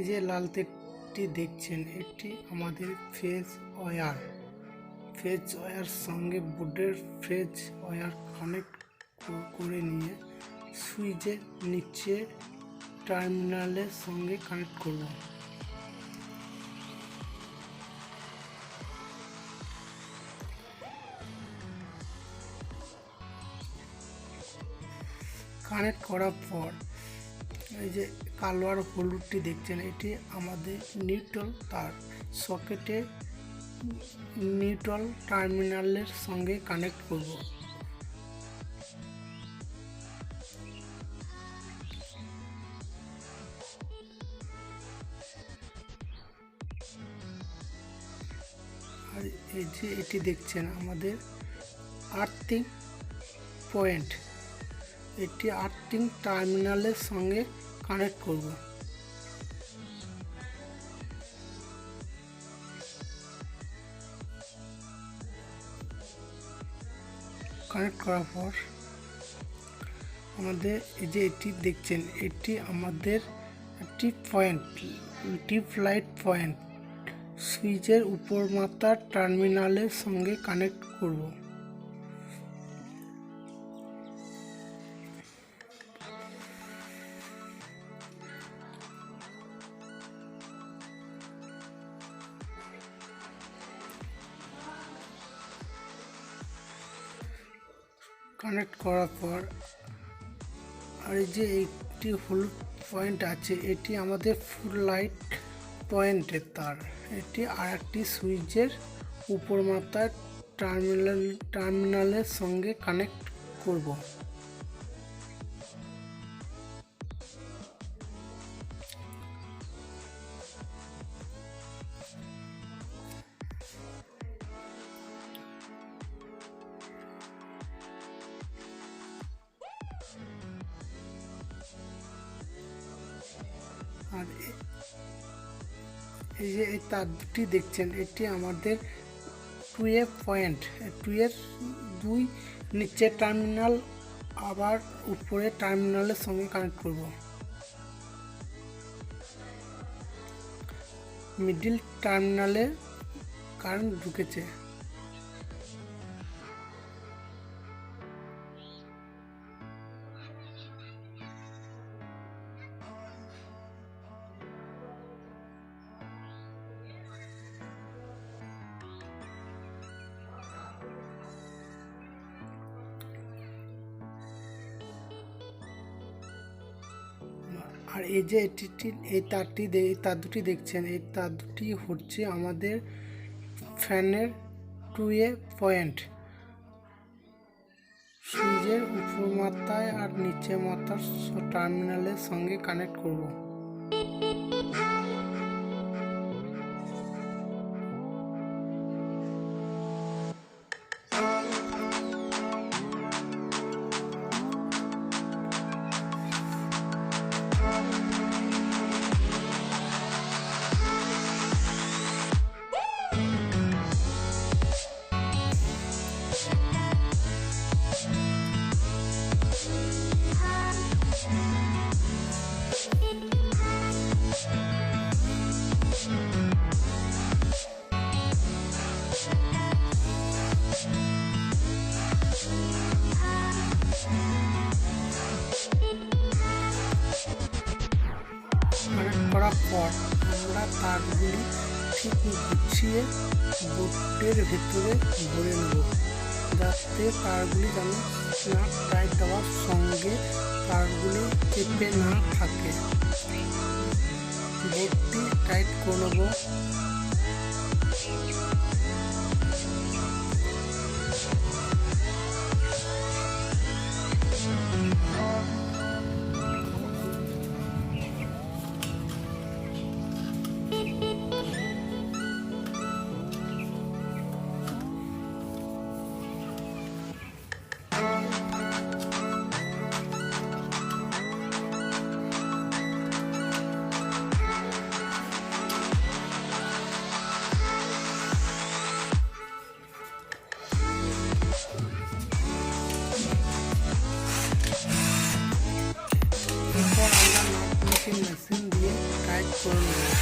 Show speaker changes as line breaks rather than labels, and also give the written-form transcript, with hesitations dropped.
এই যে লাল তারটি দেখছেন, এটি আমাদের ফেজ ওয়্যার সঙ্গে বোর্ডের ফেজ ওয়্যার কানেক্ট করে নিয়ে সুইচের নিচে টার্মিনালের সঙ্গে কানেক্ট করব। কানেক্ট করার পর এই যে কালো আর হলুদটি দেখছেন, এটি আমাদের নিউট্রাল তার সকেটে নিউট্রাল টার্মিনালের সঙ্গে কানেক্ট করব। আর এই যে এটি দেখছেন আমাদের আর্থিং পয়েন্ট, এটি আর্থিং টার্মিনালের সঙ্গে কানেক্ট করব। কানেক্ট করার পর আমাদের এই যে এটি দেখছেন, এটি আমাদের টিপ লাইট পয়েন্ট সুইচের উপর মাথার টার্মিনালের সঙ্গে কানেক্ট করব। কানেক্ট করার পর আর এই যে একটি হলুদ পয়েন্ট আছে, এটি আমাদের ফুল লাইট পয়েন্টের তার, এটি আরেকটি সুইচের উপর মাথার টার্মিনালের সঙ্গে কানেক্ট করব। আর এই যে এই তার দুটি দেখছেন, এটি আমাদের 2A পয়েন্ট, 2 দুই নিচের টার্মিনাল আবার উপরে টার্মিনালের সঙ্গে কানেক্ট করব। মিডিল টার্মিনালে কারেন্ট ঢুকেছে। আর এই যে এই তার দুটি দেখছেন, এই তার দুটি হচ্ছে আমাদের ফ্যানের 2A পয়েন্ট সুইচের উপর মাথায় আর নিচে মাথার টার্মিনালের সঙ্গে কানেক্ট করব। করার পর আমরা তারগুলি ঠিক গুছিয়ে বোর্ডের ভেতরে ভরে নেব, যাতে তারগুলি যেন স্ন্যাপ টাইট দেওয়ার সঙ্গে তারগুলি চেপে না থাকে। বোর্ডটি টাইট করে নেব। করে নেব।